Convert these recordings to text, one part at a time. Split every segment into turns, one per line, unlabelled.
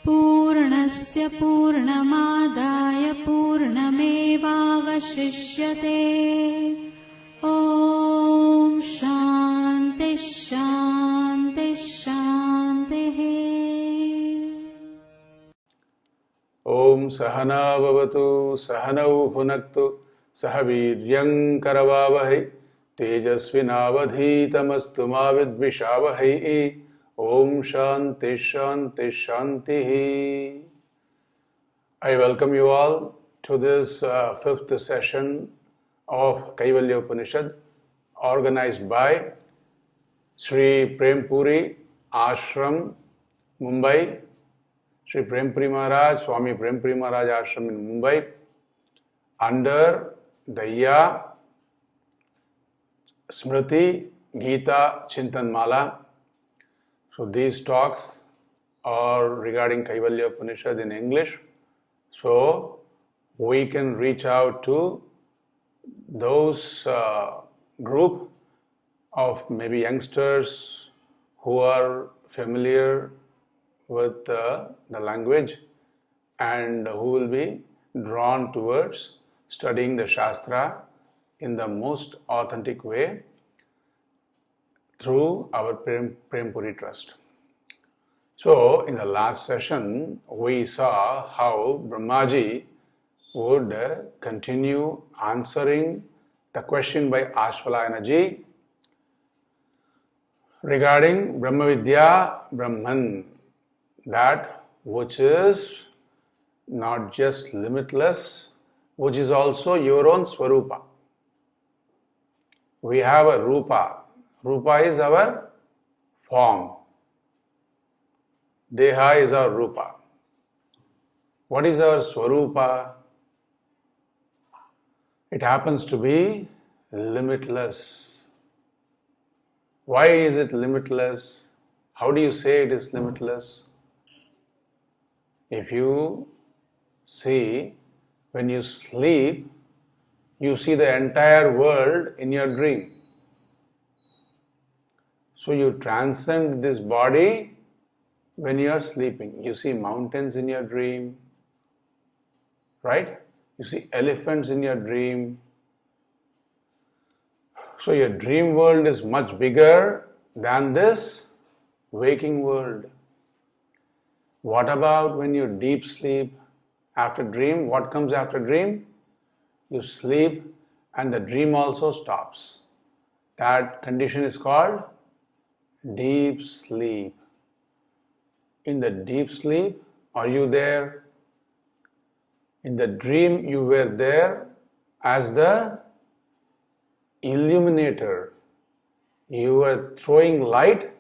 पूर्णस्य पूर्णमादाय पूर्णमेवावशिष्यते। ॐ शान्ति शान्ति शान्तिः।
ॐ सहना भवतु सहनौ भुनक्तु सह वीर्यं करवावहै तेजस्विनावधीतमस्तु मा विद्विषावहै। ॐ शान्ति शान्ति शान्तिः। I welcome you all to this fifth session of Kaivalyopanishad organized by Shri Prempuri Ashram, Mumbai. Shri Prempuri Maharaj, Swami Prempuri Maharaj Ashram in Mumbai, under Daya Smriti Gita Chintan Mala. So these talks are regarding Kaivalyopanishad in English, so we can reach out to those group of maybe youngsters who are familiar with the language and who will be drawn towards studying the Shastra in the most authentic way through our Prempuri Trust. So, in the last session, we saw how Brahmaji would continue answering the question by Ashvalayanaji regarding Brahmavidya, Brahman, that which is not just limitless, which is also your own Swarupa. We have a Rupa. Rupa is our form. Deha is our Rupa. What is our Swarupa? It happens to be limitless. Why is it limitless? How do you say it is limitless? If you see, when you sleep, you see the entire world in your dream. So you transcend this body when you are sleeping. You see mountains in your dream, right? You see elephants in your dream. So your dream world is much bigger than this waking world. What about when you deep sleep? After dream, what comes after dream? You sleep and the dream also stops. That condition is called deep sleep. In the deep sleep, are you there? In the dream, you were there as the illuminator. You were throwing light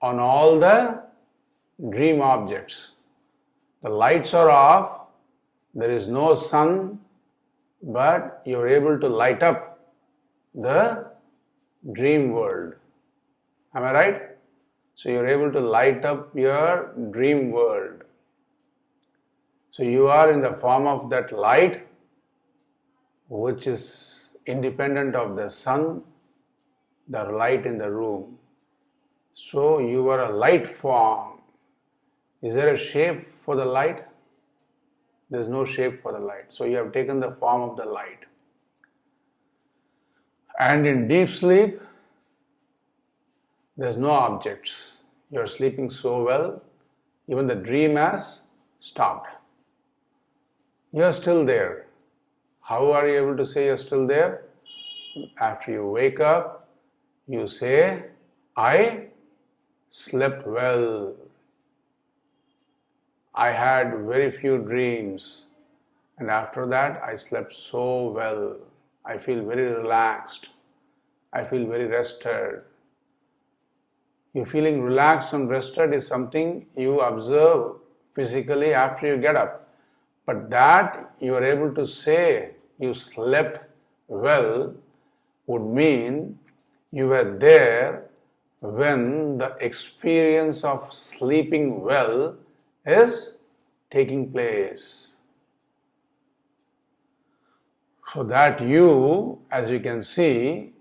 on all the dream objects. The lights are off, there is no sun, but you are able to light up the dream world. Am I right? So you are able to light up your dream world. So you are in the form of that light, which is independent of the sun, the light in the room. So you are a light form. Is there a shape for the light? There is no shape for the light. So you have taken the form of the light. And in deep sleep, there is no objects. You are sleeping so well, even the dream has stopped. You are still there. How are you able to say you are still there? After you wake up, you say, I slept well. I had very few dreams, and after that I slept so well. I feel very relaxed. I feel very rested. You feeling relaxed and rested is something you observe physically after you get up. But that you are able to say you slept well would mean you were there when the experience of sleeping well is taking place. So that you, as you can see,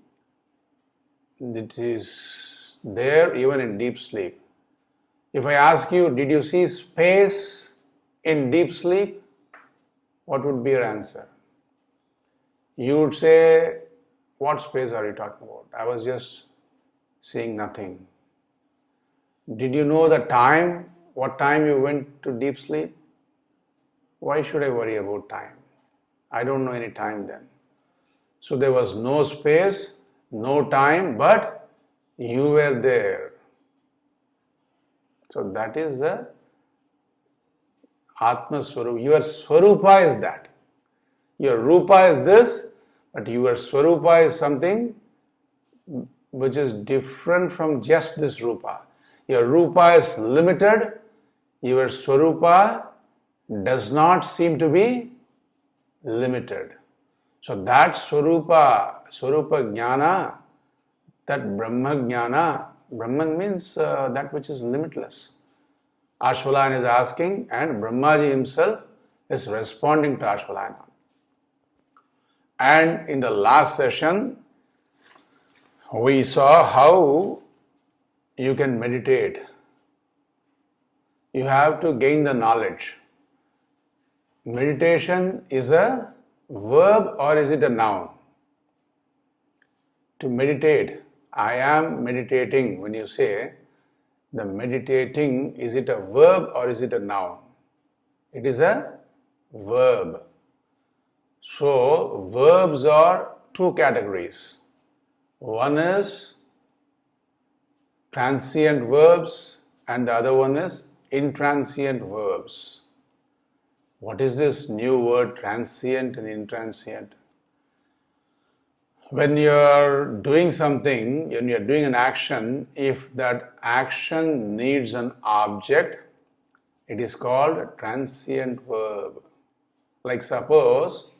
it is there even in deep sleep. If I ask you, did you see space in deep sleep? What would be your answer? You would say, what space are you talking about? I was just seeing nothing. Did you know the time? What time you went to deep sleep? Why should I worry about time? I don't know any time then. So there was no space, no time, but you were there. So that is the Atma Swarupa. Your Swarupa is that. Your Rupa is this, but your Swarupa is something which is different from just this Rupa. Your Rupa is limited, your Swarupa does not seem to be limited. So that Swarupa Jnana, that Brahma Jnana, Brahman means that which is limitless. Ashvalayana is asking and Brahmaji himself is responding to Ashvalayana. And in the last session, we saw how you can meditate. You have to gain the knowledge. Meditation is a verb or is it a noun? To meditate, I am meditating. When you say the meditating, is it a verb or is it a noun? It is a verb. So, verbs are two categories. One is transient verbs and the other one is intransient verbs. What is this new word, transient and intransient? When you are doing something, when you are doing an action, if that action needs an object, it is called a transient verb. Like suppose,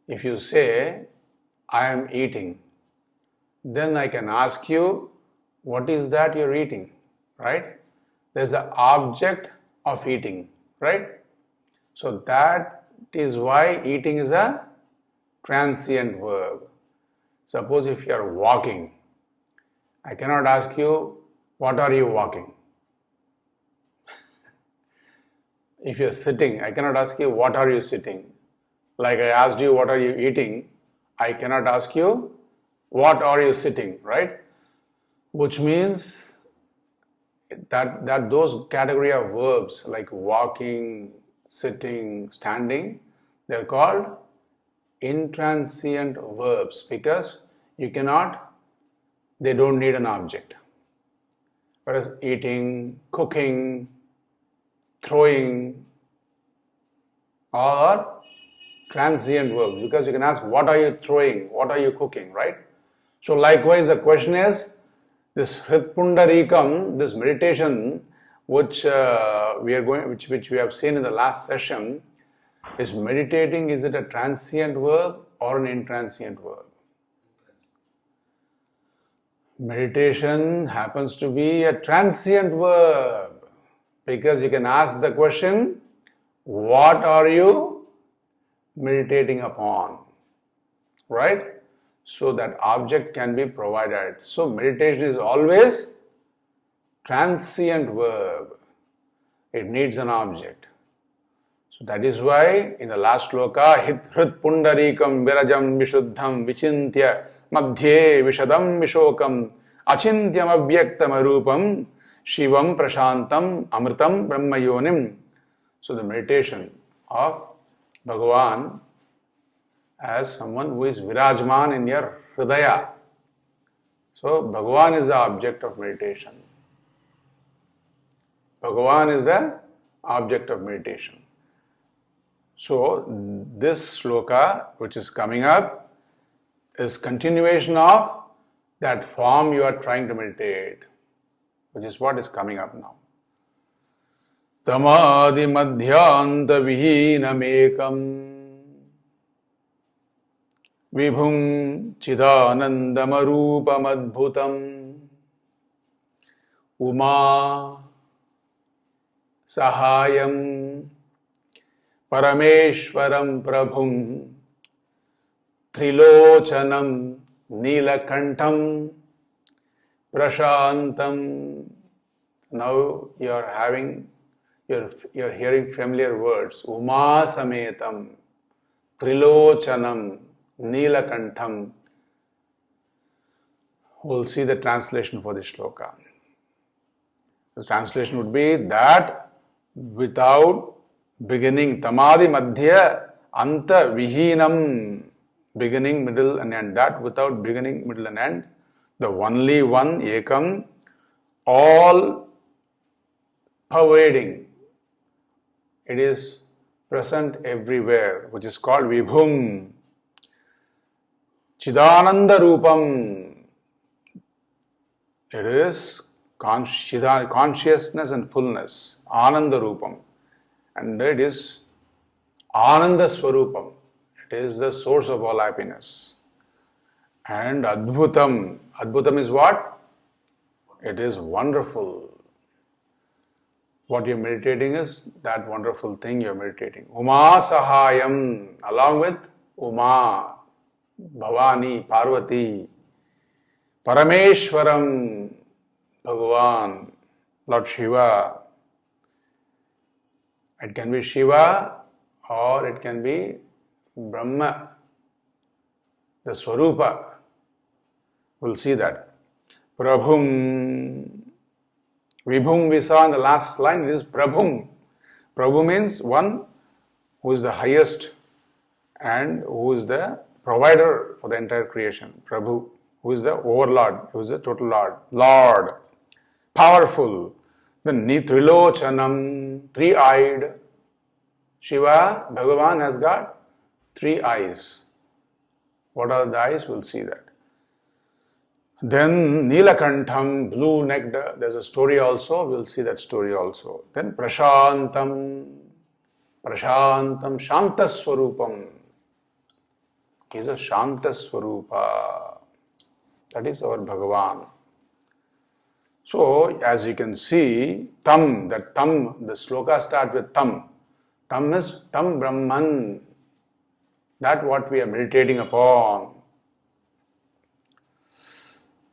if you say, I am eating, then I can ask you, what is that you're eating, right? There's the object of eating, right? So that is why eating is a transient verb. Suppose if you are walking, I cannot ask you, what are you walking? If you are sitting, I cannot ask you, what are you sitting? Like I asked you, what are you eating? I cannot ask you, what are you sitting, right? Which means that those category of verbs like walking, sitting, standing, they're called intransient verbs because they don't need an object. Whereas eating, cooking, throwing, all are transient verbs because you can ask, what are you throwing? What are you cooking, right? So likewise, the question is, this Hritpundarikam, this meditation, which we have seen in the last session, is meditating. Is it a transient verb or an intransient verb? Meditation happens to be a transient verb because you can ask the question, what are you meditating upon, right? So that object can be provided. So meditation is always transient verb. It needs an object. So that is why in the last sloka, hrit pundarikam virajam vishuddham vichintya madhye vishadam vishokam achintyam abhyaktam arupam shivam prashantam amritam brahmayonim. So the meditation of Bhagavan as someone who is virajman in your hridaya. So Bhagavan is the object of meditation. Bhagavan is the object of meditation. So this sloka which is coming up is continuation of that form you are trying to meditate, which is what is coming up now. Tamadi madhyanta vihinamekam Vibhum Chidanandamaroopamadbhutam Uma Sahayam Parameshwaram Prabhum Trilochanam Neelakantam Prashantam now you're hearing familiar words. Uma Sametam, Trilochanam, Neelakantham. We'll see the translation for this shloka. The translation would be that without beginning, tamadi madhya anta vihinam, beginning, middle and end, that without beginning, middle and end, the only one, ekam, all pervading, it is present everywhere, which is called vibhum, chidananda rupam. It is consciousness and fullness, Ananda Rupam. And it is Ananda Swarupam. It is the source of all happiness. And Adbhutam. Adbhutam is what? It is wonderful. What you're meditating is that wonderful thing you're meditating. Uma Sahayam, along with Uma, Bhavani, Parvati, Parameshwaram, Bhagavan, Lord Shiva. It can be Shiva or it can be Brahma, the Swarupa. We'll see that. Prabhum. Vibhum we saw in the last line, it is Prabhum. Prabhu means one who is the highest and who is the provider for the entire creation. Prabhu, who is the overlord, who is the total Lord. Lord, powerful. Then Nitrilochanam, three-eyed. Shiva, Bhagavan has got 3 eyes. What are the eyes? We'll see that. Then Neelakantham, blue-necked. There's a story also. We'll see that story also. Then Prashantam, Shantaswarupam. He's a Shantaswarupa. That is our Bhagavan. So, as you can see, Tam, that Tam, the sloka starts with Tam. Tam is Tam Brahman. That what we are meditating upon.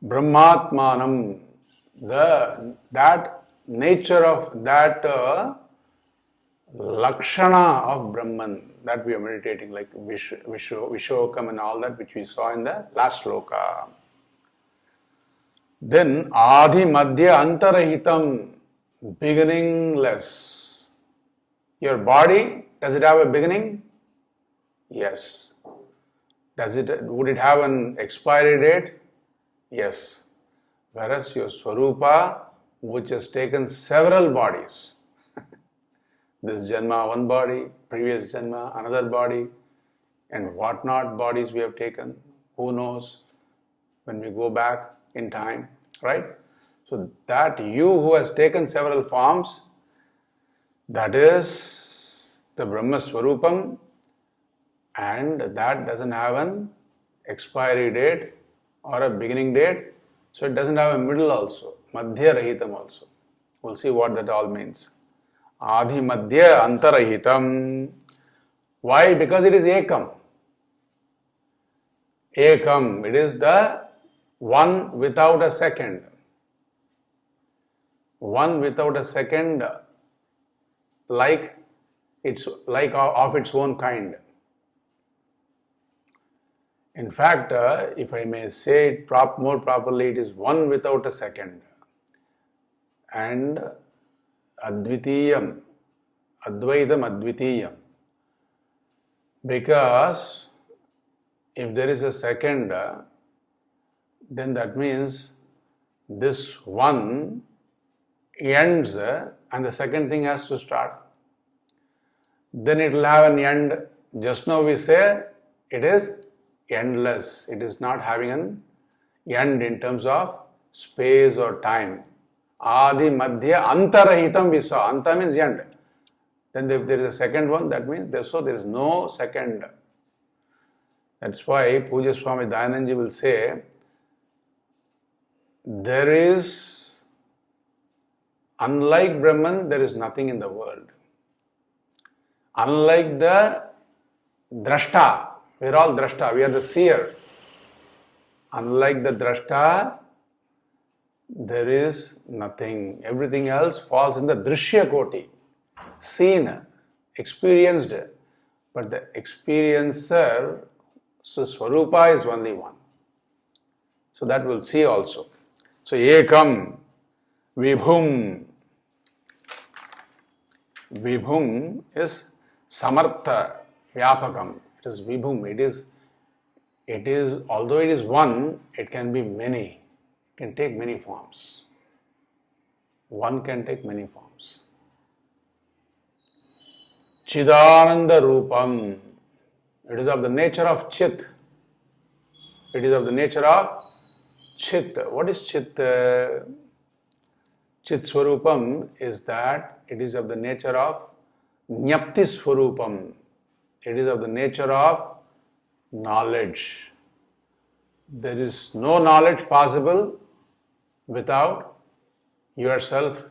Brahmatmanam, that nature of that Lakshana of Brahman that we are meditating, like Vishokam and all that which we saw in the last sloka. Then Adi Madhya Antarahitam, beginningless. Your body, does it have a beginning? Yes. Would it have an expiry date? Yes. Whereas your Swarupa, which has taken several bodies, this Janma one body, previous Janma another body, and what not bodies we have taken, who knows, when we go back in time, right? So that you who has taken several forms, that is the Brahma Swarupam, and that doesn't have an expiry date or a beginning date, so it doesn't have a middle also, Madhya Rahitam also. We'll see what that all means. Adi Madhya Antarahitam. Why? Because it is Ekam. Ekam, it is the one without a second. One without a second, like of its own kind. In fact, if I may say it more properly, it is one without a second. And Advitiyam, Advaitam Advitiyam. Because if there is a second, then that means this one ends and the second thing has to start. Then it will have an end. Just now we say it is endless. It is not having an end in terms of space or time. Adi Madhya Antarahitam we saw. Anta means end. Then if there is a second one, that means there is no second. That's why Pujya Swami Dayananji will say, there is, unlike Brahman, there is nothing in the world. Unlike the Drashta, we are all Drashta, we are the seer. Unlike the Drashta, there is nothing. Everything else falls in the Drishya Koti, seen, experienced, but the experiencer, so Swarupa is only one. So that we'll see also. So Ekam, Vibhum. Vibhum is Samartha, Vyapakam. It is Vibhum. It is, although it is one, it can be many. It can take many forms. One can take many forms. Chidananda Rupam. It is of the nature of Chit. It is of the nature of Chit. What is Chit? Chit Swarupam is that it is of the nature of Jnapti Swarupam. It is of the nature of knowledge. There is no knowledge possible without yourself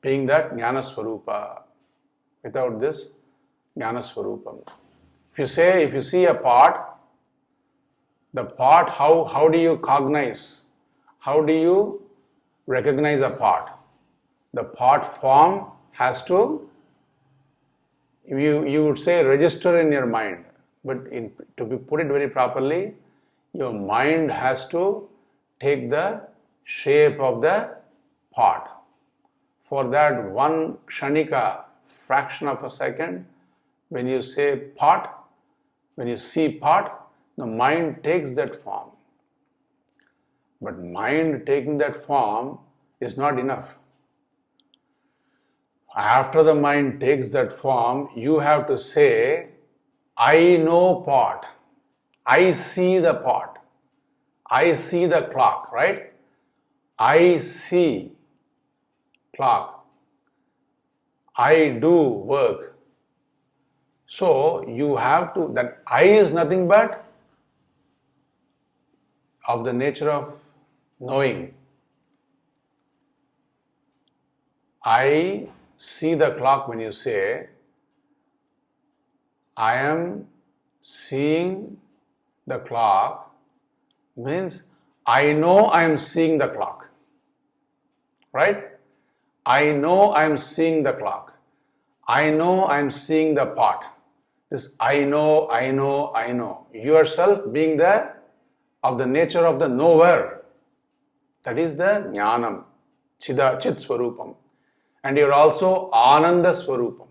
being that Jnana Swarupa. Without this Jnana Swarupam. If you see a pot, the pot, how do you cognize? How do you recognize a pot? The pot form has to, you would say, register in your mind. But put it very properly, your mind has to take the shape of the pot. For that one kshanika, fraction of a second, when you say pot, when you see pot, the mind takes that form. But mind taking that form is not enough. After the mind takes that form, you have to say, I know pot. I see the pot. I see the clock, right? I see clock. I do work. So you have to, that I is nothing but of the nature of knowing. I see the clock when you say, I am seeing the clock, means I know I am seeing the clock. Right? I know I am seeing the clock. I know I am seeing the pot. This I know. Yourself being of the nature of the knower. That is the Jnanam, Chit Swarupam. And you are also Ananda Swarupam.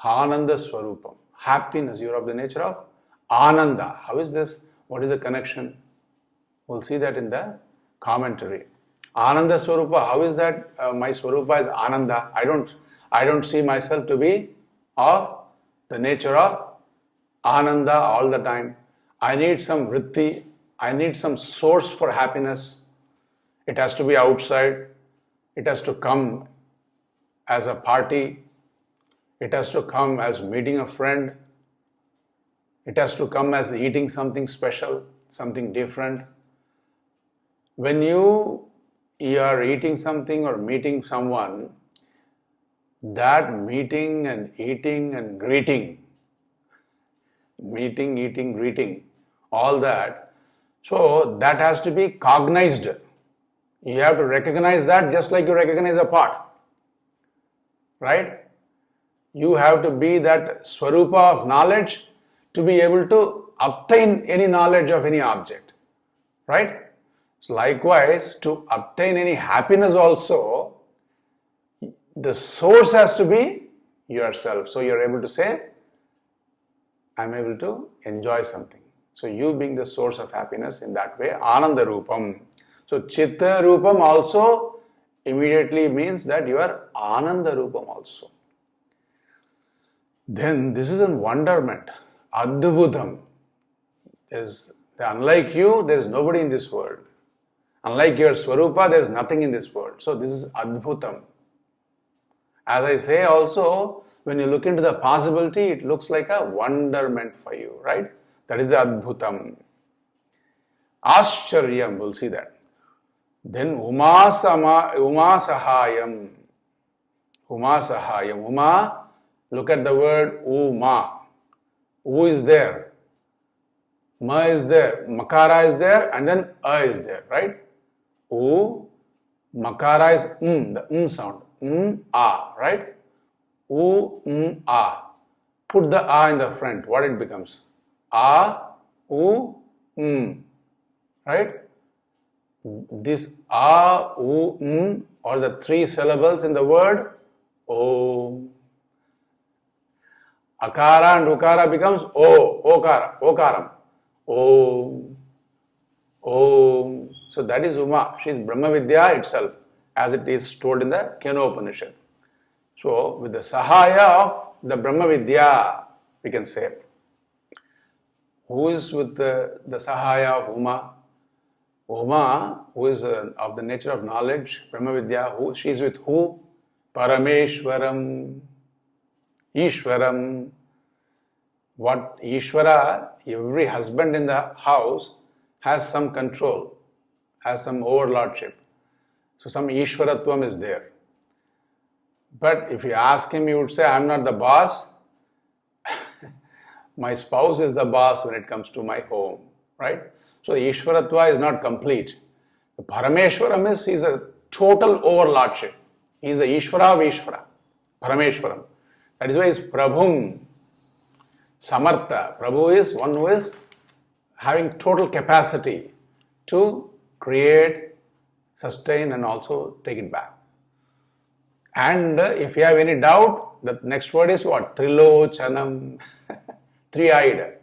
Ananda Swarupam. Happiness, you are of the nature of Ananda. How is this? What is the connection? We'll see that in the commentary. Ananda Swarupa, how is that? My Swarupa is Ananda. I don't see myself to be of the nature of Ananda all the time. I need some vritti. I need some source for happiness. It has to be outside. It has to come as a party. It has to come as meeting a friend. It has to come as eating something special, something different. When you are eating something or meeting someone, that meeting and eating and greeting, meeting, eating, greeting, all that, so that has to be cognized. You have to recognize that just like you recognize a pot. Right? You have to be that Swarupa of knowledge to be able to obtain any knowledge of any object. Right? So likewise, to obtain any happiness also, the source has to be yourself. So you're able to say, I'm able to enjoy something. So you being the source of happiness in that way, Ananda Rupam. So Chitta Rupam also immediately means that you are Ananda Rupam also. Then this is a wonderment, Adbhutam. Unlike you, there is nobody in this world. Unlike your Swarupa, there is nothing in this world. So this is Adbhutam. As I say also, when you look into the possibility, it looks like a wonderment for you, right? That is the Adbhutam. Ascharyam, we'll see that. Then Uma Sahayam. Uma Sahayam. Uma, look at the word Uma. Who is there? Ma is there, makara is there, and then a is there, right? U, makara is the sound. A, right? U, a. Put the a in the front, what it becomes? A, u, right? This a, u, are the three syllables in the word Om. Akara and ukara becomes okara, okaram. Om. Om. So that is Uma. She is Brahma Vidya itself, as it is told in the Kaivalyopanishad. So with the Sahaya of the Brahma Vidya, we can say. Who is with the Sahaya of Uma? Uma, who is of the nature of knowledge, Brahma Vidya, she is with who? Parameshwaram. Ishwaram. What Ishvara, every husband in the house has some control, has some overlordship. So some Ishvaratvam is there. But if you ask him, he would say, I am not the boss. My spouse is the boss when it comes to my home, right? So the Ishvaratva is not complete. The Parameshwaram is a total overlordship. He is the Ishvara of Ishvara, Parameshwaram. That is why he is Prabhum, Samartha. Prabhu is one who is having total capacity to create, sustain, and also take it back. And if you have any doubt, the next word is what? Trilochanam, three-eyed.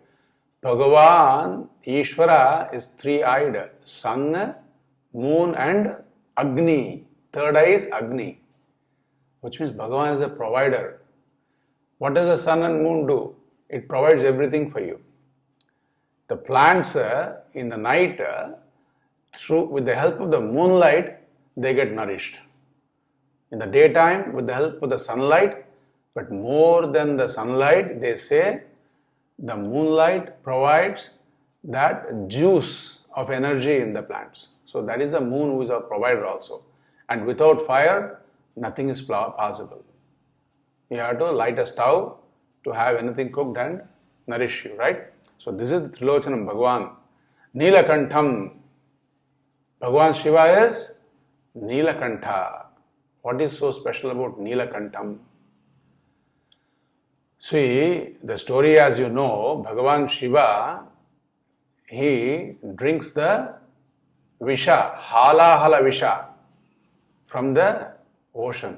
Bhagavan, Ishvara is three-eyed. Sun, moon and Agni. Third eye is Agni, which means Bhagavan is a provider. What does the sun and moon do? It provides everything for you. The plants in the night, with the help of the moonlight, they get nourished. In the daytime, with the help of the sunlight, but more than the sunlight, they say the moonlight provides that juice of energy in the plants. So that is the moon who is our provider also. And without fire, nothing is possible. You have to light a stove to have anything cooked and nourish you, right? So this is the Trilochanam Bhagavan. Neelakantham. Bhagavan Shiva is Neelakantha. What is so special about Neelakantham? See, the story, as you know, Bhagavan Shiva, he drinks the Visha, Halahala Visha, from the ocean,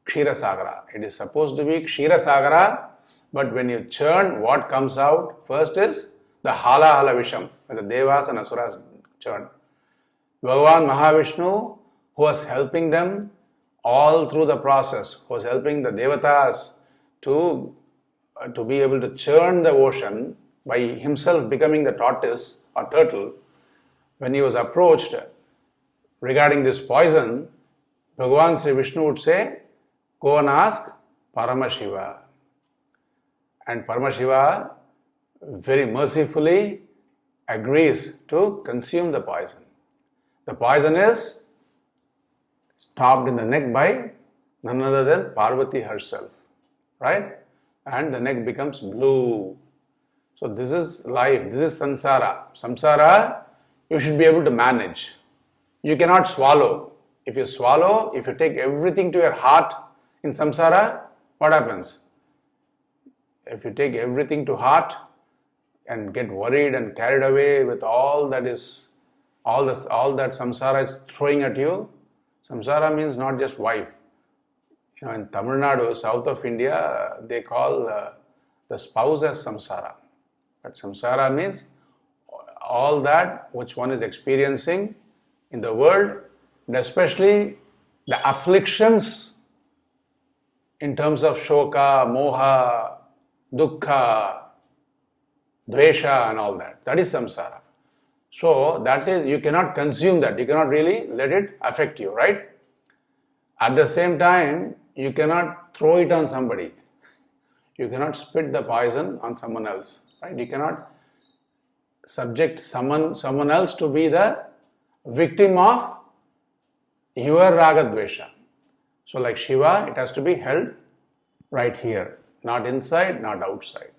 Ksheerasagara. It is supposed to be Ksheerasagara, but when you churn, what comes out first is the Halahala Visham, when the Devas and Asuras churn. Bhagavan Mahavishnu, who was helping them all through the process, who was helping the Devatas to be able to churn the ocean by himself becoming the tortoise or turtle. When he was approached regarding this poison, Bhagavan Sri Vishnu would say, go and ask Paramashiva. And Paramashiva very mercifully agrees to consume the poison. The poison is stopped in the neck by none other than Parvati herself, right? And the neck becomes blue. So this is life, this is samsara. Samsara, you should be able to manage. You cannot swallow. If you swallow, if you take everything to your heart in samsara, what happens? If you take everything to heart and get worried and carried away with all that samsara is throwing at you, samsara means not just wife. You know, in Tamil Nadu, south of India, they call the spouse as samsara. But samsara means all that which one is experiencing in the world, and especially the afflictions in terms of shoka, moha, dukkha, dvesha and all that. That is samsara. So that is, you cannot consume that. You cannot really let it affect you, right? At the same time, you cannot throw it on somebody. You cannot spit the poison on someone else, right? You cannot subject someone else to be the victim of your raga dvesha. So like Shiva, it has to be held right here, not inside, not outside.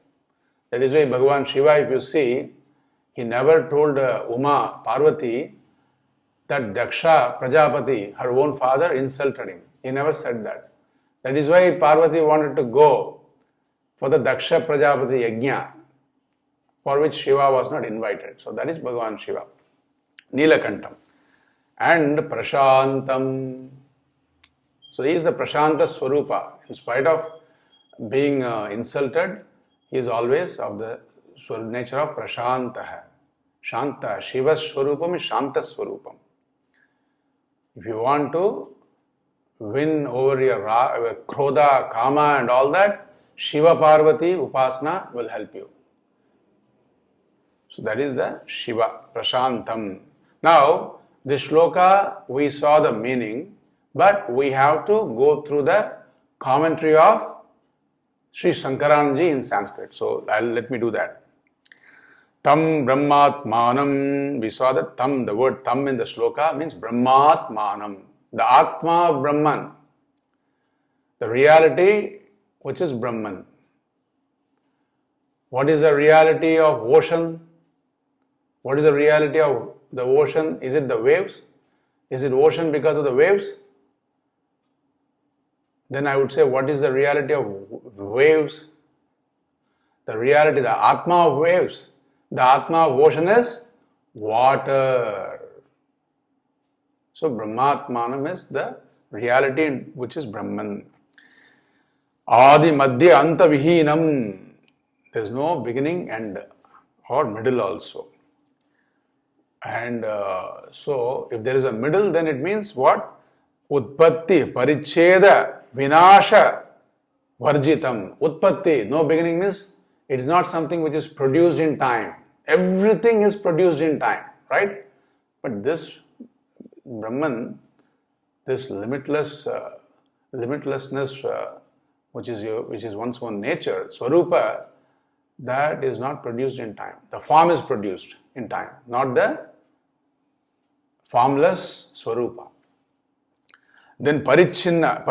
That is why Bhagavan Shiva, if you see, he never told Uma, Parvati, that Daksha Prajapati, her own father, insulted him. He never said that. That is why Parvati wanted to go for the Daksha Prajapati Yajna, for which Shiva was not invited. So that is Bhagavan Shiva. Neelakantam. And Prashantam. So he is the Prashanta Swarupa. In spite of being insulted, he is always of the nature of Prashanta. Shanta. Shiva's Swarupam is Shanta Swarupam. If you want to win over your Krodha, Kama and all that, Shiva Parvati Upasana will help you. So that is the Shiva, Prashantam. Now, this shloka, we saw the meaning, but we have to go through the commentary of Shri Shankaranaji in Sanskrit. So, let me do that. Tam Brahmatmanam. We saw that Tam, the word Tam in the shloka means Brahmatmanam. The Atma of Brahman. The reality which is Brahman. What is the reality of ocean? What is the reality of the ocean? Is it the waves? Is it ocean because of the waves? Then I would say, what is the reality of waves? The reality, the Atma of waves. The Atma of ocean is water. So Brahmatmanam is the reality which is Brahman. Adi Madhya Anta Vihinam. There is no beginning, end, or middle also. And so, if there is a middle, then it means what? Utpatti, Paricheda, Vinasha, Varjitam. Utpatti, no beginning means it is not something which is produced in time. Everything is produced in time, right? But this Brahman, this limitlessness, which is one's own nature, Swarupa, that is not produced in time. The form is produced in time, not the formless Swarupa. Then Paricheda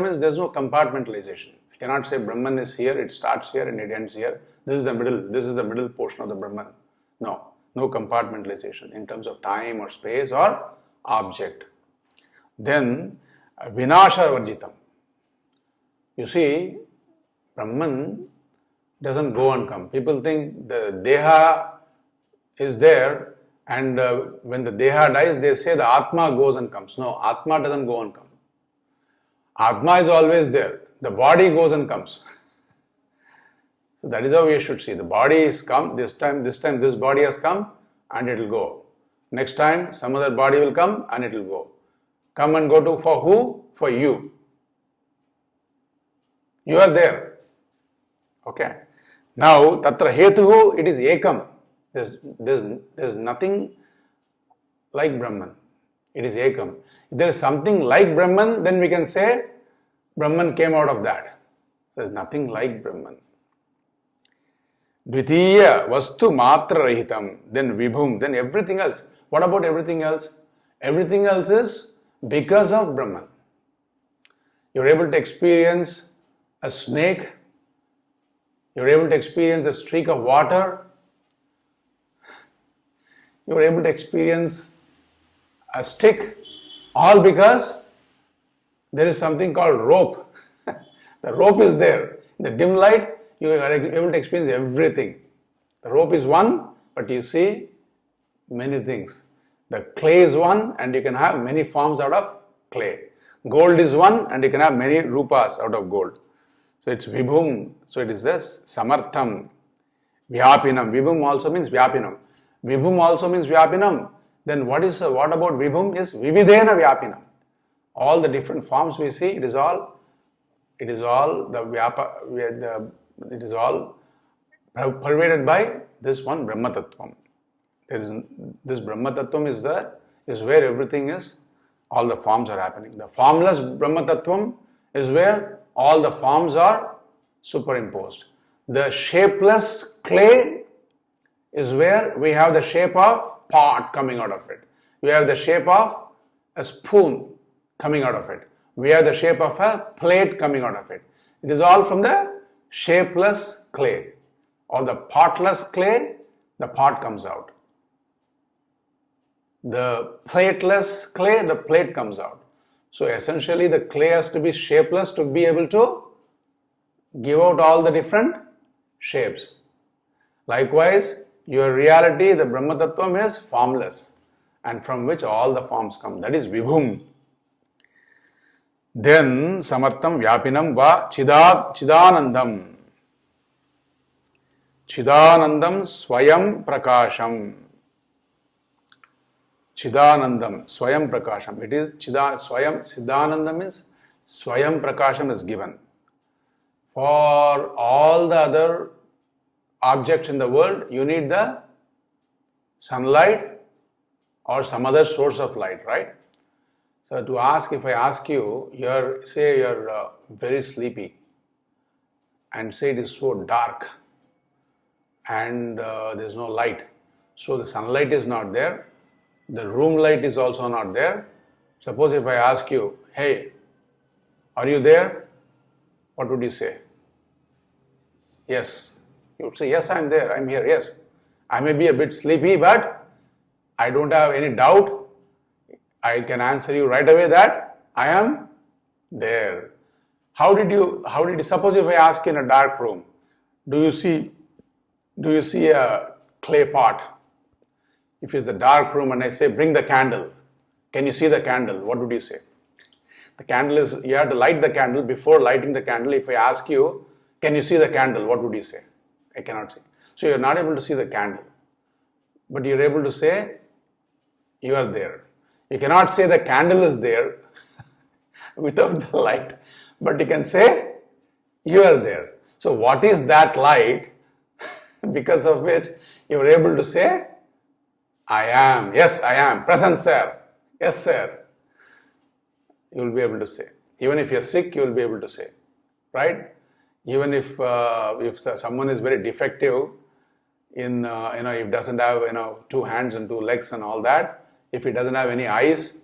means there is no compartmentalization. You cannot say Brahman is here, it starts here and it ends here. This is the middle portion of the Brahman. No compartmentalization in terms of time or space or object. Then Vinasha Varjitam. You see, Brahman doesn't go and come. People think the Deha is there, and when the Deha dies, they say the Atma goes and comes. No, Atma doesn't go and come. Atma is always there. The body goes and comes. So that is how we should see. The body is come, this time this body has come and it will go. Next time some other body will come and it will go. Come and go to for who? For you. You are there. Okay. Now, tatra hetuhu, it is ekam. There's nothing like Brahman. It is ekam. If there is something like Brahman, then we can say Brahman came out of that. There is nothing like Brahman. Dvitiya vastu matra rahitam. Then vibhum. Then everything else. What about everything else? Everything else is because of Brahman. You're able to experience a snake. You're able to experience a streak of water. You're able to experience a stick. All because there is something called rope. The rope is there. In the dim light, you are able to experience everything. The rope is one, but you see many things. The clay is one, and you can have many forms out of clay. Gold is one, and you can have many rupas out of gold. So it's vibhum. So it is this samartham, vyapinam. Vibhum also means vyapinam. Vibhum also means vyapinam. Then what about vibhum is vividhena vyapinam. All the different forms we see, it is all pervaded by this one Brahma Tattvam. This Brahma Tattvam is where everything is, all the forms are happening. The formless Brahma Tattvam is where all the forms are superimposed. The shapeless clay is where we have the shape of pot coming out of it. We have the shape of a spoon coming out of it. We have the shape of a plate coming out of it. It is all from the shapeless clay. or the potless clay, the pot comes out. The plateless clay, the plate comes out. So essentially the clay has to be shapeless to be able to give out all the different shapes. Likewise, your reality, the Brahma Tattvam, is formless, and from which all the forms come. That is Vibhum. Then Samartham Vyapinam Va Chidanandam. Chidanandam Swayam Prakasham. Chidanandam Swayam Prakasham. It is Chidanandam means Swayam Prakasham is given. For all the other objects in the world, you need the sunlight or some other source of light, right? So if I ask you, say you're very sleepy, and say it is so dark and there's no light. So the sunlight is not there, the room light is also not there. Suppose if I ask you, hey, are you there? What would you say? Yes. You would say, yes, I'm there, I'm here, yes. I may be a bit sleepy, but I don't have any doubt. I can answer you right away that I am there. How did you, suppose if I ask you in a dark room, do you see a clay pot? If it's a dark room and I say, bring the candle, can you see the candle? What would you say? The candle is, you have to light the candle. Before lighting the candle, if I ask you, can you see the candle? What would you say? I cannot see. So you're not able to see the candle, but you're able to say, you are there. You cannot say the candle is there without the light, but you can say you are there. So what is that light because of which you are able to say, I am, yes I am, present sir, yes sir. You will be able to say. Even if you're sick, you will be able to say, right? Even if someone is very defective in, if doesn't have, 2 hands and 2 legs and all that, if he doesn't have any eyes,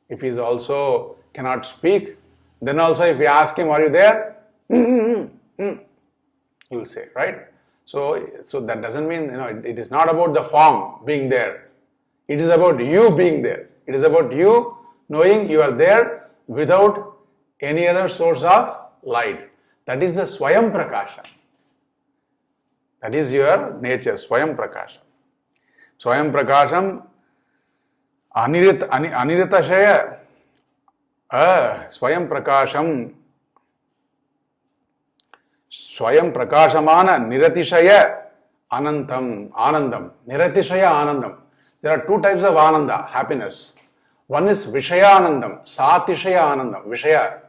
if he also cannot speak, then also if we ask him, are you there? He will say, right? So that doesn't mean, it is not about the form being there. It is about you being there. It is about you knowing you are there without any other source of light. That is the Swayam Prakasha. That is your nature, Swayam Prakasha. Swayam Prakasham Aniritashaya Swayam Prakasham Swayam Prakashamana Niratishaya Anandam. Niratishaya Anandam. There are 2 types of Ananda, happiness. One is Vishaya Anandam, Satishaya Anandam. Vishaya,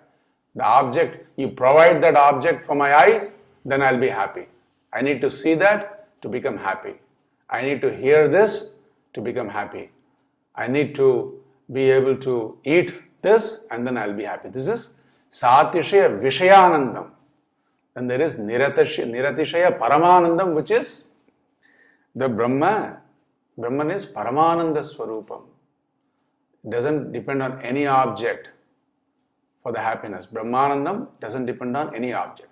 the object, you provide that object for my eyes, then I'll be happy. I need to see that to become happy. I need to hear this to become happy. I need to be able to eat this and then I'll be happy. This is Satishaya Vishayanandam. Then there is Niratishaya Paramanandam, which is the Brahma. Brahman is Paramananda Swarupam. It doesn't depend on any object for the happiness. Brahmanandam doesn't depend on any object.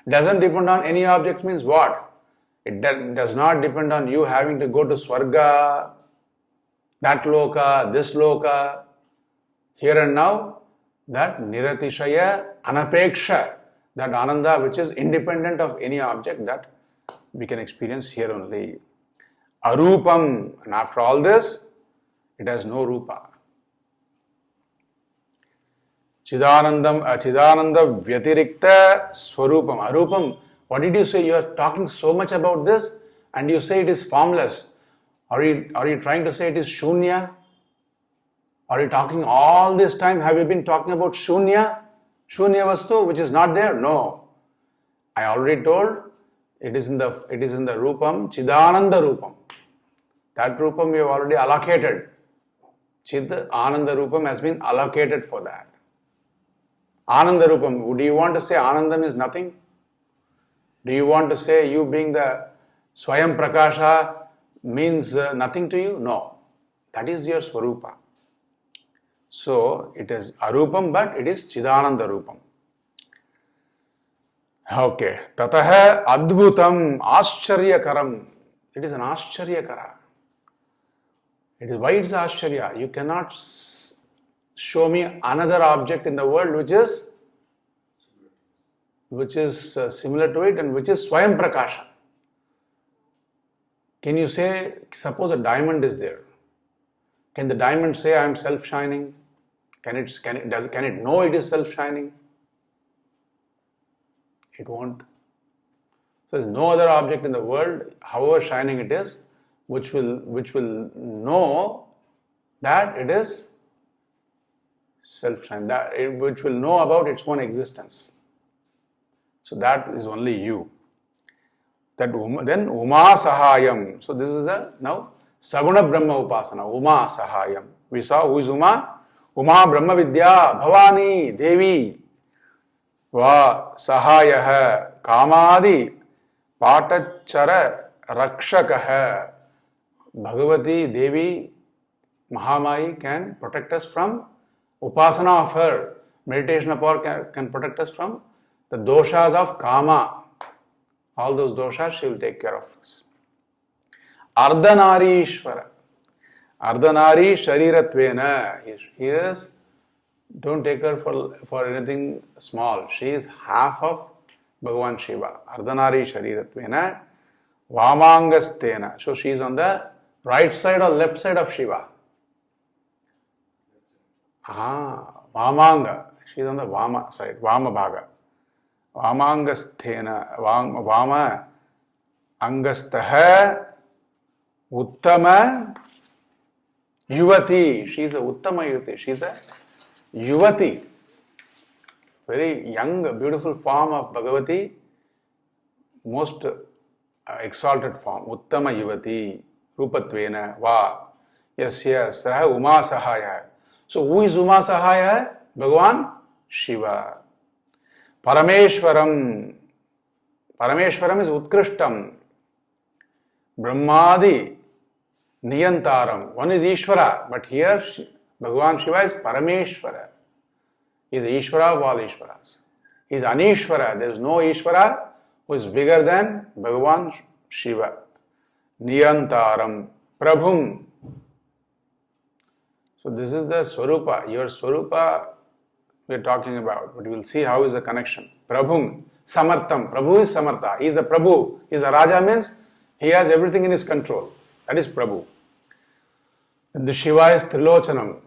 Doesn't depend on any object means what? It does not depend on you having to go to Swarga, that loka, this loka. Here and now, that Niratishaya Anapeksha, that Ananda which is independent of any object, that we can experience here only. Arupam, and after all this, it has no rupa. Chidananda Vyatirikta Swarupam. Arupam, what did you say? You are talking so much about this and you say it is formless. Are you trying to say it is Shunya? Are you talking all this time? Have you been talking about Shunya? Shunya Vastu, which is not there? No. I already told it is in the Rupam, Chidananda Rupam. That Rupam we have already allocated. Chid Ananda Rupam has been allocated for that. Ananda Rupam, do you want to say Anandam is nothing? Do you want to say you being the Swayam Prakasha means nothing to you? No. That is your Swarupa. So it is Arupam, but it is Chidananda Rupam. Okay. Tataha adbhutam ascharya. It is an ascharya. It is why it's ascharya. You cannot show me another object in the world which is similar to it and which is Swayam Prakasha. Can you say, suppose a diamond is there? Can the diamond say, I am self-shining? Can it know it is self-shining? It won't. So there is no other object in the world, however shining it is, which will know that it is self-shining, which will know about its own existence. So that is only you. Then Uma Sahayam. So this is now Saguna Brahma Upasana, Uma Sahayam. We saw who is Uma? Uma Brahma Vidya, Bhavani, Devi, Va Sahayah, Kamadi, Patachara, Rakshakah. Bhagavati, Devi, Mahamai can protect us from Upasana of her. Meditation of her can protect us from the doshas of Kama. All those doshas she will take care of us. Ardhanari Ishvara. Ardhanari Shariratvena. He is, don't take her for anything small. She is half of Bhagavan Shiva. Ardhanari Shariratvena. Vamangastena. So she is on the right side or left side of Shiva. Vamanga. She is on the Vama side, Vama Bhaga. Vamangasthena, Vama Angastaha Uttama Yuvati. She is a Uttama Yuvati. She is a Yuvati. Very young, beautiful form of Bhagavati. Most exalted form. Uttama Yuvati. Rupatvena. Va. Yasya Saha Uma Sahaya. So who is Uma Sahaya? Bhagavan Shiva. Parameshwaram. Parameshwaram is Utkrishtam. Brahmadi Niyantaram. One is Ishvara, but here Bhagavan Shiva is Parameshwara. He is the Ishvara of all Ishvaras. He is Anishvara. There is no Ishvara who is bigger than Bhagavan Shiva. Niyantaram. Prabhum. So this is the Swarupa. Your Swarupa we are talking about, but we will see how is the connection. Prabhum, Samartham. Prabhu is Samartha. He is the Prabhu. He is a Raja, means he has everything in his control. That is Prabhu. And the Shiva is Trilochanam.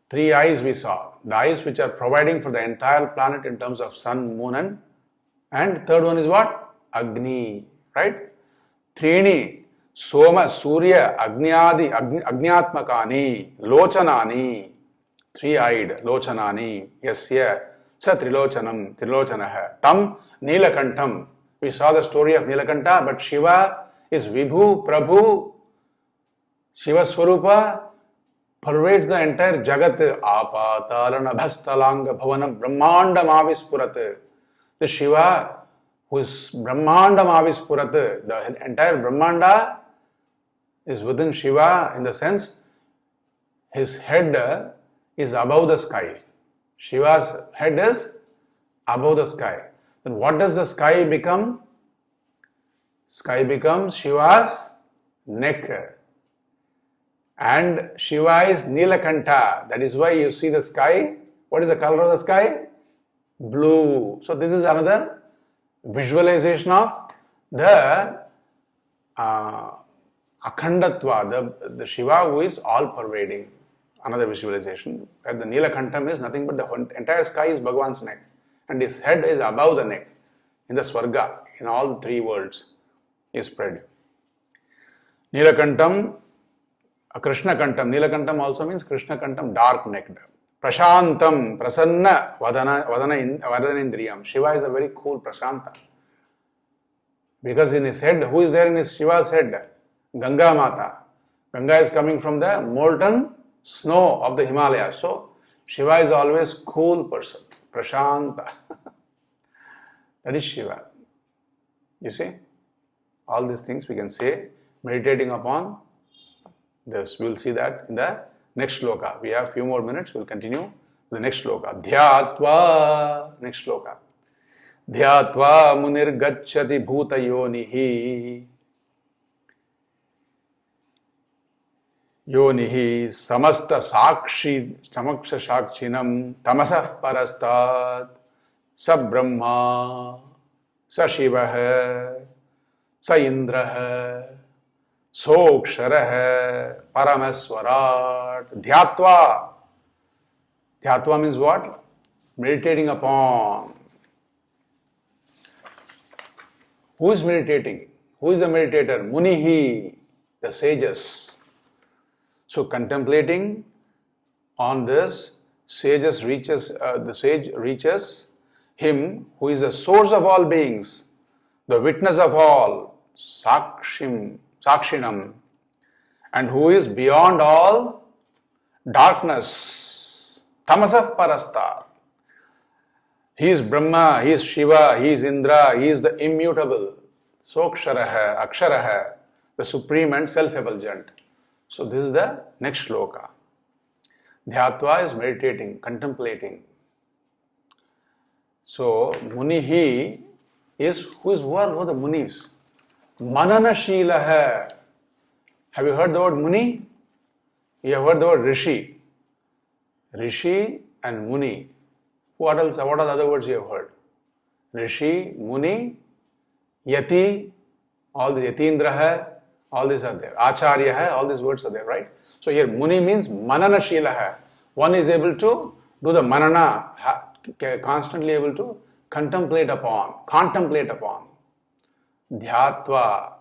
3 eyes we saw. The eyes which are providing for the entire planet in terms of sun, moon and third one is what? Agni. Right? Trini. Soma, Surya, Agnyadi, Agnyatmakani, Lochanani. 3-eyed, Lochanani, Yasya, Sa Trilochanam, Trilochanah, Tam, Neelakantam. We saw the story of Neelakanta, but Shiva is Vibhu, Prabhu. Shiva Swarupa pervades the entire Jagat. Apatalana Bhastalanga Bhavana Brahmanda Mavispurat. The Shiva who is Brahmanda Mavispurat, the entire Brahmanda is within Shiva in the sense his head is above the sky. Shiva's head is above the sky. Then what does the sky become? Sky becomes Shiva's neck. And Shiva is Neelakanta. That is why you see the sky. What is the color of the sky? Blue. So this is another visualization of the Akhandatva, the Shiva who is all pervading. Another visualization where the Neelakantam is nothing but the entire sky is Bhagavan's neck and his head is above the neck in the Swarga, in all the 3 worlds is spread. Neelakantam, Krishna Kantam. Neelakantam also means Krishna Kantam, dark necked. Prashantam, Prasanna, Vadanendriyam. Shiva is a very cool Prashanta. Because in his head, who is there in his Shiva's head? Ganga Mata. Ganga is coming from the molten snow of the Himalayas. So Shiva is always cool person. Prashanta. That is Shiva. You see? All these things we can say meditating upon this. We will see that in the next shloka. We have few more minutes. We will continue the next shloka. Dhyatva. Next shloka. Dhyatva munir gacchati bhuta yonihi. Yonihi samasta sakshi samaksha sakshinam tamasah parastat sa brahma sa shiva hai sa indra hai sokshara hai paramaswarat dhyatva. Dhyatva means what? Meditating upon. Who is meditating? Who is the meditator? Munihi, the sages. So contemplating on this, the sage reaches him who is the source of all beings, the witness of all, sakshinam, and who is beyond all darkness, tamasah parastat. He is Brahma, he is Shiva, he is Indra, he is the immutable, sokshara hai, akshara hai, the supreme and self-effulgent. So this is the next shloka. Dhyatva is meditating, contemplating. So Munihi is who are the Munis? Mananashila hai. Have you heard the word Muni? You have heard the word Rishi. Rishi and Muni. What else? What are the other words you have heard? Rishi, Muni, Yati, all the Yatindra hai, all these are there. Acharya hai, all these words are there, right? So here Muni means Mananashila hai. One is able to do the manana, constantly able to contemplate upon. Dhyatva.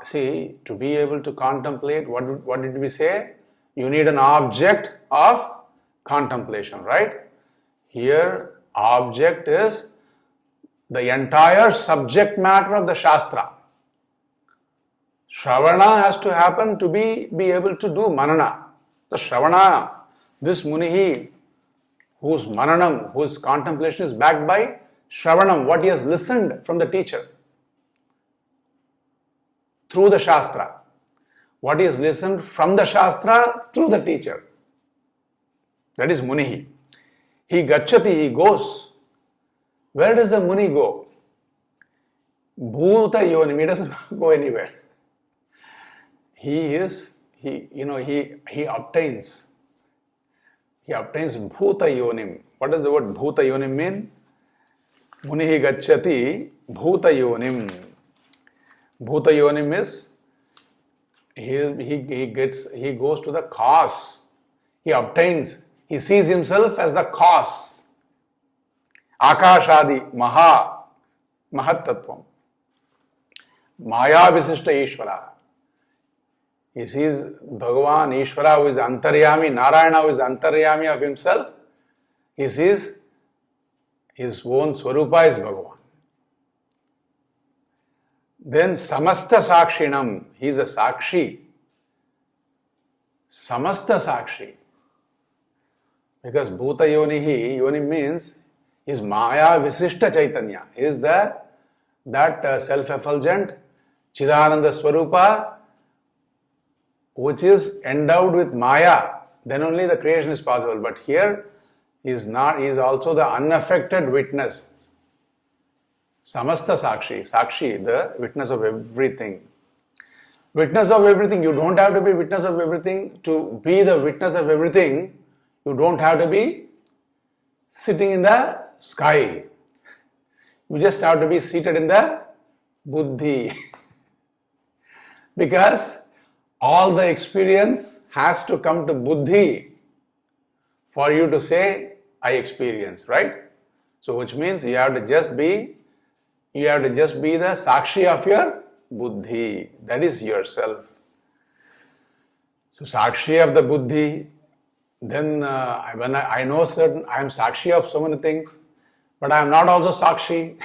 See, to be able to contemplate, what did we say? You need an object of contemplation, right? Here, object is the entire subject matter of the Shastra. Shravana has to happen to be able to do manana. The Shravana, this Munihi, whose mananam, whose contemplation is backed by Shravanam, what he has listened from the teacher through the Shastra. What he has listened from the Shastra through the teacher. That is Munihi. He gacchati, he goes. Where does the Muni go? Bhuta yonim, he doesn't go anywhere. He obtains. He obtains bhuta yonim. What does the word bhuta yonim mean? Munihi gacchati bhuta yonim. Bhuta yonim is he goes to the cause. He obtains. He sees himself as the cause. Akashadi mahattattvam. Maya visishta Ishvara. He sees Bhagavan, Ishvara, who is Antaryami, Narayana, who is Antaryami of himself. He sees his own Swarupa is Bhagavan. Then Samasta Sakshinam, he is a Sakshi. Samasta Sakshi. Because Bhuta Yonihi, Yoni means is Maya Visishta Chaitanya. He is that self-effulgent Chidananda Swarupa which is endowed with Maya. Then only the creation is possible. But here he is not, he is also the unaffected witness. Samasta Sakshi, the witness of everything. Witness of everything, you don't have to be witness of everything. To be the witness of everything, you don't have to be sitting in the sky. You just have to be seated in the buddhi. Because all the experience has to come to buddhi for you to say, I experience, right? So which means you have to just be the sakshi of your buddhi. That is yourself. So sakshi of the buddhi. Then when I know certain, I am sakshi of so many things, but I am not also sakshi.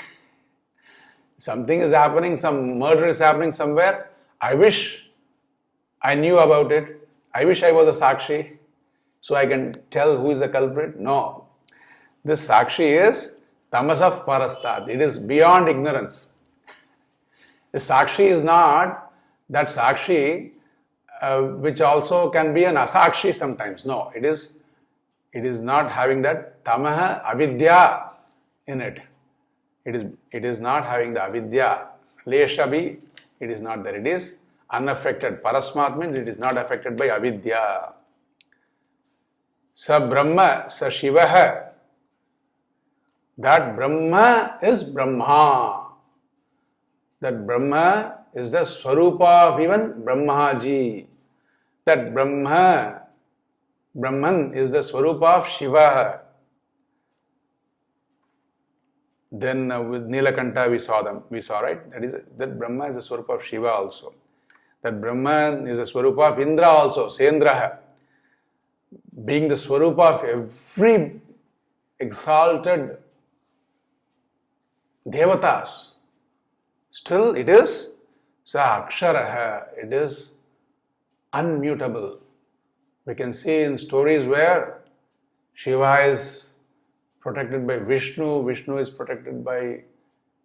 Something is happening, some murder is happening somewhere. I wish I knew about it. I wish I was a sakshi, so I can tell who is the culprit. No. This sakshi is tamasah parastat. It is beyond ignorance. The sakshi is not that sakshi which also can be an asakshi sometimes. No, it is not having that tamaha avidya in it. It is not having the avidya. Leshabhi, it is not there. It is unaffected. Parasmat means it is not affected by avidya. Sa Brahma, sa Shivaha. That Brahma is Brahma. That Brahma is the Swarupa of even Brahmaji. That Brahman is the Swarupa of Shiva. Then with Nilakanta we saw, right? That Brahma is the Swarupa of Shiva also. That Brahman is the Swarupa of Indra also, Sendraha. Being the Swarupa of every exalted Devatas. Still it is Sa Aksharaha, it is unmutable. We can see in stories where Shiva is protected by Vishnu, Vishnu is protected by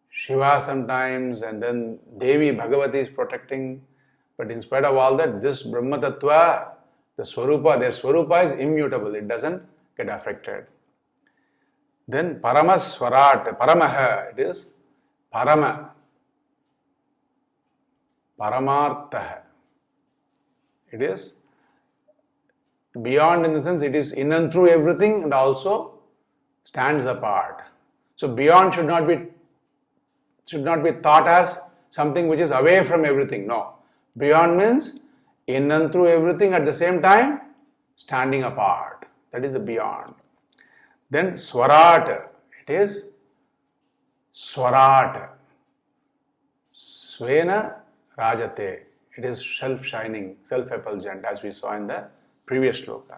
Shiva sometimes, and then Devi Bhagavati is protecting. But in spite of all that, this Brahma Tattva, the Swarupa, their Swarupa is immutable, it doesn't get affected. Then Paramaswarat, Paramaha, it is Parama, Paramartha. It is beyond in the sense it is in and through everything and also stands apart. So beyond should not be thought as something which is away from everything. No. Beyond means in and through everything at the same time standing apart. That is the beyond. Then Swarat, it is Swarat. Svena Rajate. It is self-shining, self-effulgent, as we saw in the previous shloka.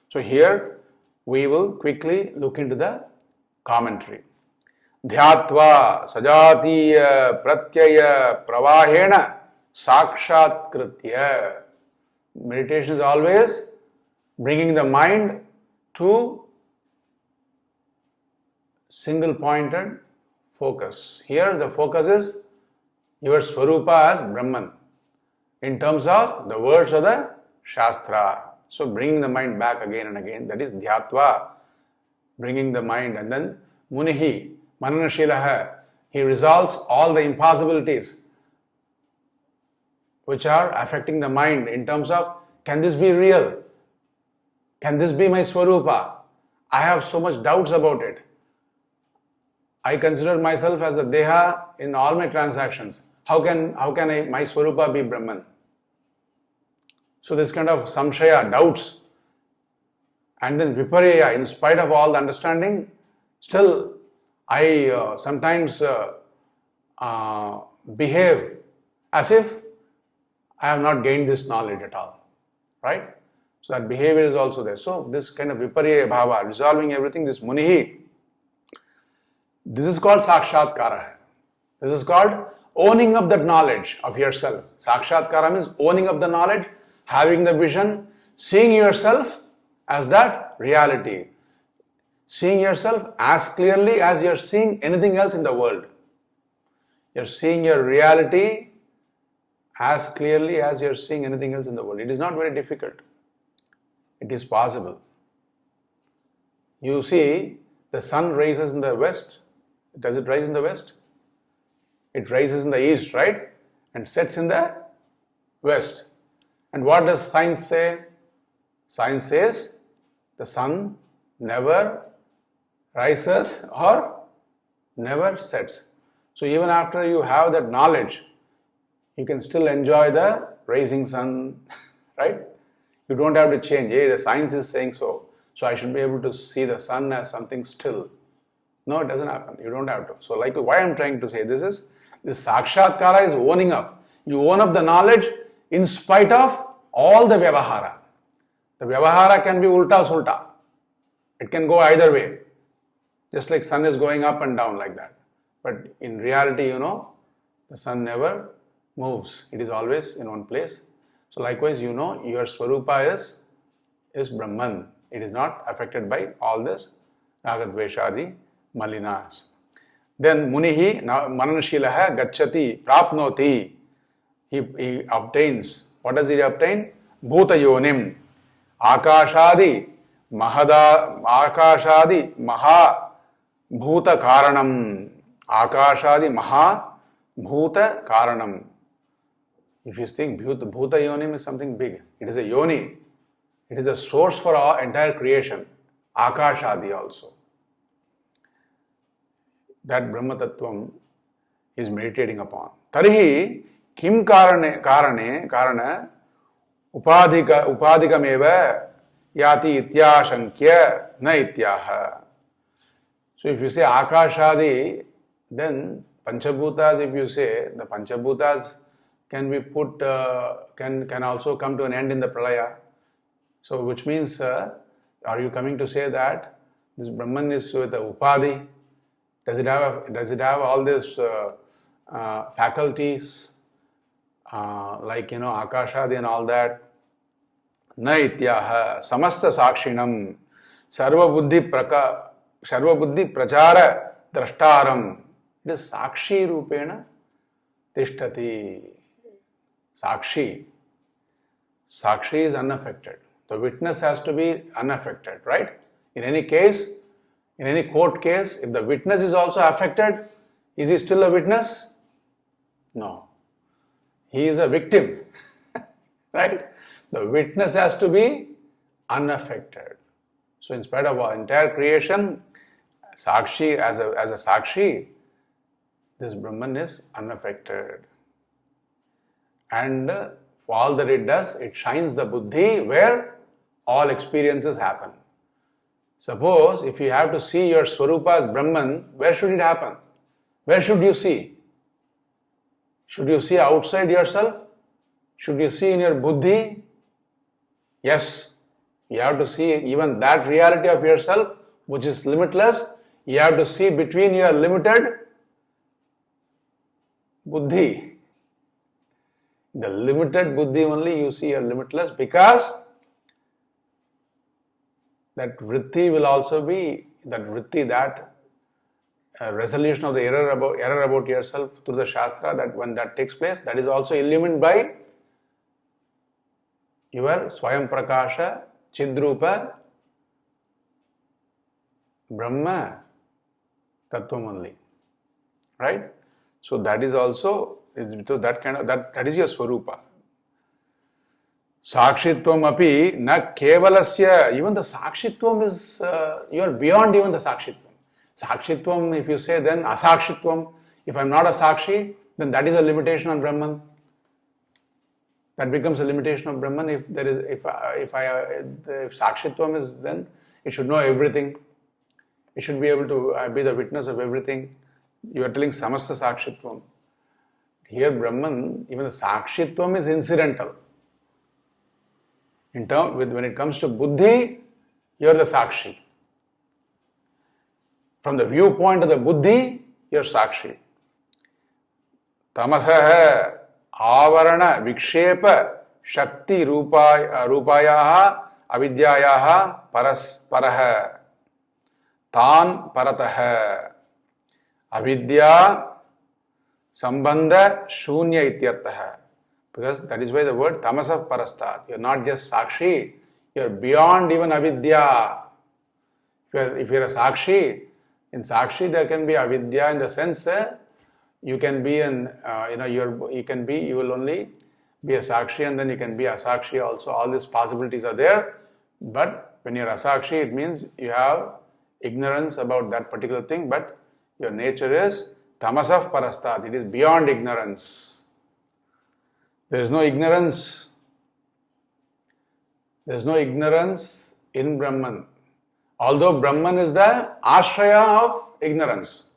So here we will quickly look into the commentary. Dhyatva sajatiya pratyaya pravahena sakshatkritya. Meditation is always bringing the mind to single-pointed focus. Here the focus is your Swarupa as Brahman in terms of the words of the Shastra. So bringing the mind back again and again, that is Dhyatva, bringing the mind. And then Munihi, Mananashilaha, he resolves all the impossibilities which are affecting the mind in terms of, can this be real? Can this be my Swarupa? I have so much doubts about it. I consider myself as a Deha in all my transactions. How can my Swarupa be Brahman? So this kind of samshaya, doubts, and then viparya, in spite of all the understanding, still I sometimes behave as if I have not gained this knowledge at all, right? So that behavior is also there. So this kind of viparya bhava, resolving everything, this munihi, this is called sakshatkara. This is called owning up that knowledge of yourself. Sakshatkara means owning up the knowledge, having the vision, seeing yourself as that reality. Seeing yourself as clearly as you're seeing anything else in the world. You're seeing your reality as clearly as you're seeing anything else in the world. It is not very difficult. It is possible. You see, the sun rises in the west. Does it rise in the west? It rises in the east, right? And sets in the west. And what does science say? Science says the sun never rises or never sets. So even after you have that knowledge, you can still enjoy the rising sun, right? You don't have to change. Hey, the science is saying so. So I should be able to see the sun as something still. No, it doesn't happen. You don't have to. So like why I'm trying to say this is, this sakshatkara is owning up. You own up the knowledge in spite of all the vyavahara. The vyavahara can be ulta sulta. It can go either way. Just like sun is going up and down like that. But in reality, the sun never moves. It is always in one place. So likewise, your Swarupa is Brahman. It is not affected by all this Ragadveshadi Malinas. Then Munihi Mananashilaha Gacchati Prapnoti. He obtains. What does he obtain? Bhuta Yonim. Akashadi Maha Bhuta Karanam. Akashadi Maha Bhuta Karanam. If you think Bhuta Yonim is something big, it is a Yoni. It is a source for our entire creation. Akashadi also. That Brahma Tattvam is meditating upon. Tarihi Kim Karana Upadhikameva Yati Ityashankya Na Ityaha. So if you say Akashadi, then Panchabhutas, if you say, the Panchabhutas can be put, can also come to an end in the Pralaya. So which means, are you coming to say that this Brahman is with the Upadhi? Does it have all these faculties, like, Akashadi and all that? Na ityaha samasta sakshinam sarva buddhi prachara drashtaram. This sakshi rupena tishtati. Sakshi is unaffected. The witness has to be unaffected, right? In any case, in any court case, if the witness is also affected, is he still a witness? No. He is a victim, right? The witness has to be unaffected. So in spite of our entire creation, Sakshi, as a Sakshi, this Brahman is unaffected. And for all that it does, it shines the buddhi where all experiences happen. Suppose if you have to see your Swarupa as Brahman, where should it happen? Where should you see? Should you see outside yourself? Should you see in your buddhi? Yes, you have to see even that reality of yourself, which is limitless. You have to see between your limited buddhi. The limited buddhi only you see your limitless, because that vritti will also be, that vritti, that resolution of the error about yourself through the Shastra, that when that takes place, that is also illumined by your Swayam Prakasha, Chidrupa, Brahma Tattvam only. Right? So that is also, that is your Swarupa. Sakshitvam api na kevalasya, even the Sakshitvam is, you are beyond even the Sakshitvam. Sakshitvam, if you say, then Asakshitvam. If I am not a Sakshi, then that is a limitation on Brahman. That becomes a limitation of Brahman. If Sakshitvam is, then it should know everything. It should be able to be the witness of everything. You are telling Samasta Sakshitvam. Here Brahman, even the Sakshitvam is incidental. When it comes to buddhi, you are the Sakshi. From the viewpoint of the buddhi, you are Sakshi. Tamasaha avarana vikshepa shakti rupayaha avidyayaha paraha tan parataha avidya sambandha shunya ityartaha. Because that is why the word tamasa parastat. You are not just Sakshi, you are beyond even avidya. If you are a Sakshi, in Sakshi there can be avidya in the sense you can be you will only be a Sakshi and then you can be a Sakshi also. All these possibilities are there. But when you are a Sakshi, it means you have ignorance about that particular thing, but your nature is tamasaf parastat. It is beyond ignorance. There is no ignorance. There is no ignorance in Brahman. Although Brahman is the ashraya of ignorance.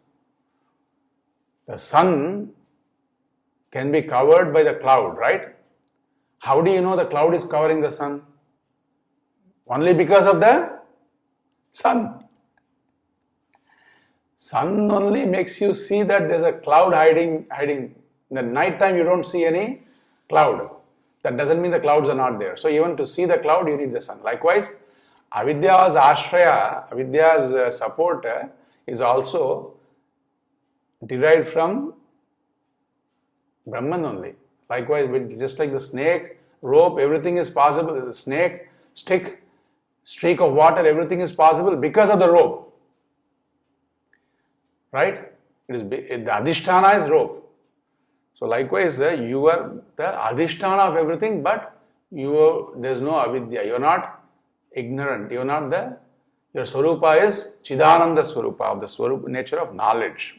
The sun can be covered by the cloud, right? How do you know the cloud is covering the sun? Only because of the sun. Sun only makes you see that there's a cloud hiding. In the night time you don't see any cloud. That doesn't mean the clouds are not there. So even to see the cloud, you need the sun. Likewise, avidya's ashraya, avidya's support is also derived from Brahman only. Likewise, just like the snake, rope, everything is possible. The snake, stick, streak of water, everything is possible because of the rope. Right? The adhisthana is rope. So likewise, you are the adhisthana of everything, but there is no avidya. You are not ignorant. You are not your swarupa is Chidananda Swarupa, of the Swarupa nature of knowledge.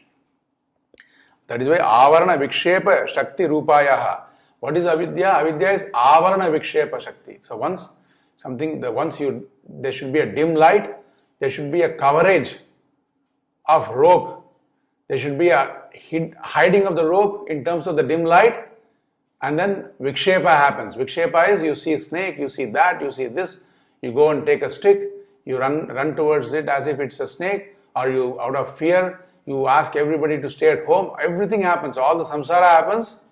That is why Avarana Vikshepa Shakti Rupayaha. What is avidya? Avidya is Avarana Vikshepa Shakti. So there should be a dim light, there should be a coverage of rope. There should be a hiding of the rope in terms of the dim light, and then Vikshepa happens. Vikshepa is you see a snake, you see that, you see this, you go and take a stick, you run towards it as if it's a snake, or you, out of fear, you ask everybody to stay at home. Everything happens, all the samsara happens.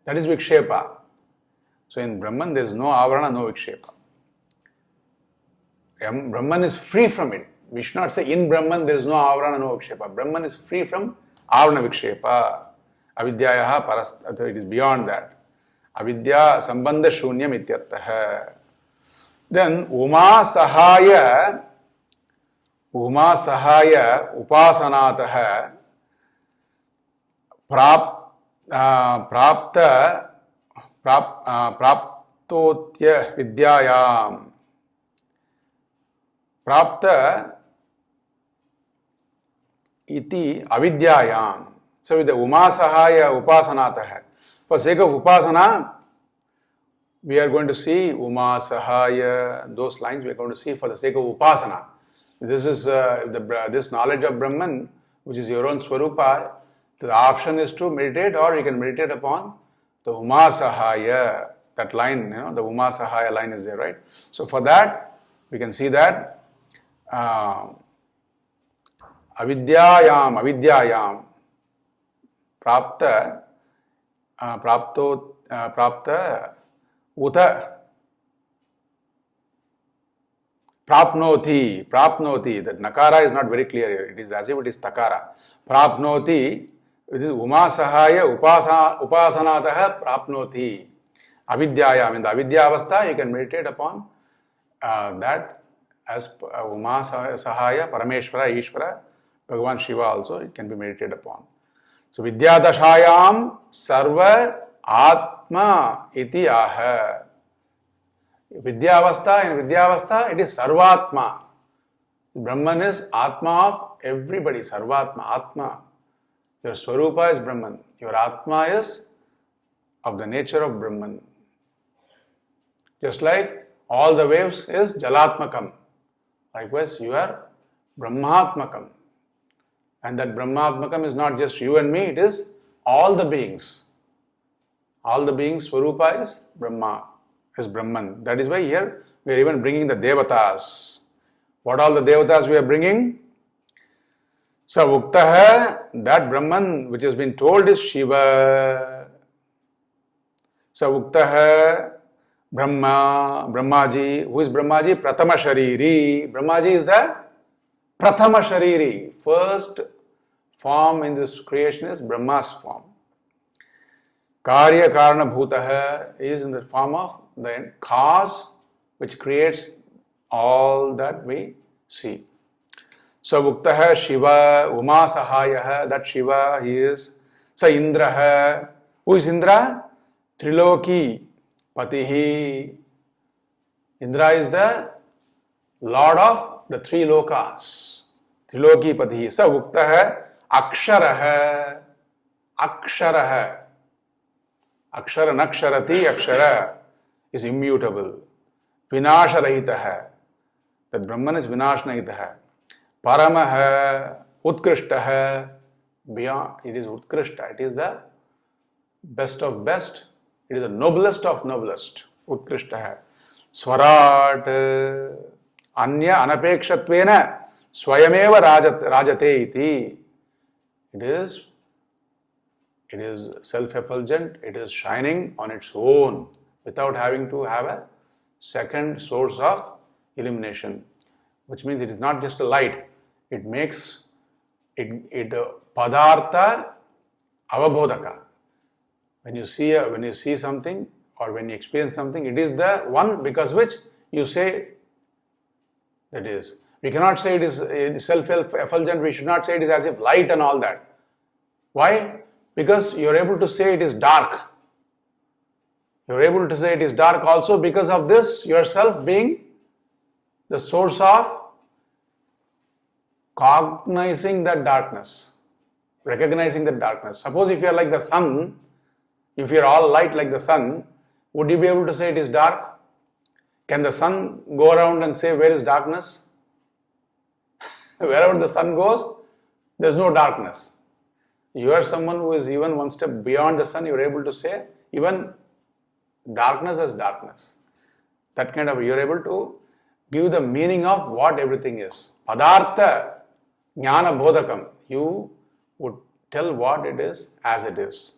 That is Vikshepa. So in Brahman there is no Avarana, no Vikshepa. Brahman is free from it. We should not say in Brahman there is no Avarana, no Vikshepa. Brahman is free from Avarana Vikshepa. Avidyayaha parastha, it is beyond that. Avidya sambandha shunyam ityartha. Then Uma Sahaya Upasanatah Praptotya Vidyayam. Prapta iti avidyayam. So with the Uma Sahaya Upasanatah. For sake of Upasana, we are going to see Uma Sahaya, those lines we are going to see for the sake of Upasana. This is this knowledge of Brahman, which is your own Swarupa. The option is to meditate, or you can meditate upon the Uma Sahaya. That line, the Uma Sahaya line is there, right? So for that, we can see that avidyayam prapta uta prapnoti. That nakara is not very clear here. It is as if it is takara. Prapnoti, which is Uma Sahaya Upasanatah prapnoti. Avidyayam. In the avidya avastha, you can meditate upon that as Uma Sahaya, Parameshvara, Ishvara, Bhagavan Shiva also, it can be meditated upon. So Vidyadashayam Sarva Atma iti aha. In Vidyavastha, it is Sarvatma. Brahman is Atma of everybody, Sarvatma, Atma. Your Swarupa is Brahman. Your Atma is of the nature of Brahman. Just like all the waves is Jalatmakam. Likewise, you are Brahmatmakam. And that Brahmatmakam is not just you and me, it is all the beings. All the beings, Swarupa is Brahma, is Brahman. That is why here we are even bringing the Devatas. What all the Devatas we are bringing? Sa Uktaha, that Brahman which has been told is Shiva. Sa Uktaha, Brahmaji. Who is Brahmaji? Pratama Shariri. Brahmaji is the Prathama Shariri. First form in this creation is Brahma's form. Karya Karana Bhutaha is in the form of the cause which creates all that we see. So Uktaha Shiva, Uma Sahayaha, that Shiva he is. Sa Indraha. Who is Indra? Triloki Patihi. Indra is the Lord of the three lokas. Triloki Patihi. Sa Uktaha Aksharaha. Aksharaha. Akshara Naksharati Akshara is immutable. Vinasharahitaha. That Brahman is Vinashnahitaha. Paramaha Utkrishtaha. Beyond, it is Utkrishta. It is the best of best. It is the noblest of noblest. Utkrishtaha. Swarat Anya Anapekshatvena Swayameva Rajate iti. It is self-effulgent, it is shining on its own without having to have a second source of illumination. Which means it is not just a light, it makes it padartha avabodhaka. When you see something or when you experience something, it is the one because which you say that is. We cannot say it is self-effulgent. We should not say it is as if light and all that. Why? Because you are able to say it is dark. You are able to say it is dark also because of this yourself being the source of cognizing that darkness, recognizing that darkness. Suppose if you are like the sun, if you are all light like the sun, would you be able to say it is dark? Can the sun go around and say where is darkness? Wherever the sun goes, there is no darkness. You are someone who is even one step beyond the sun. You are able to say even darkness as darkness. That kind of, you are able to give the meaning of what everything is. Padartha jnana bodhakam. You would tell what it is as it is.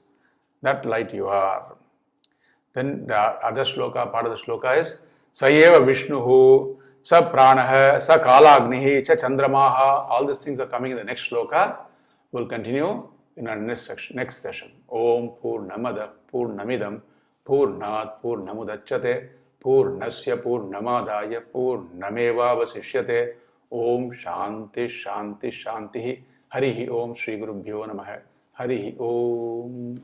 That light you are. Then the other shloka, part of the shloka is Sayeva Vishnuhu, Sa Pranaha, Sa Kalagnihi, Cha Chandramaha. All these things are coming in the next shloka. We'll continue in our next session. Om Purnamada Purnamidam Purnat Purnamudachyate Purnasya Purnamadaya Purnameva Vasishyate. Om Shanti Shanti Shanti. Harihi Om. Shri Gurubhyo Namaha. Harihi Om.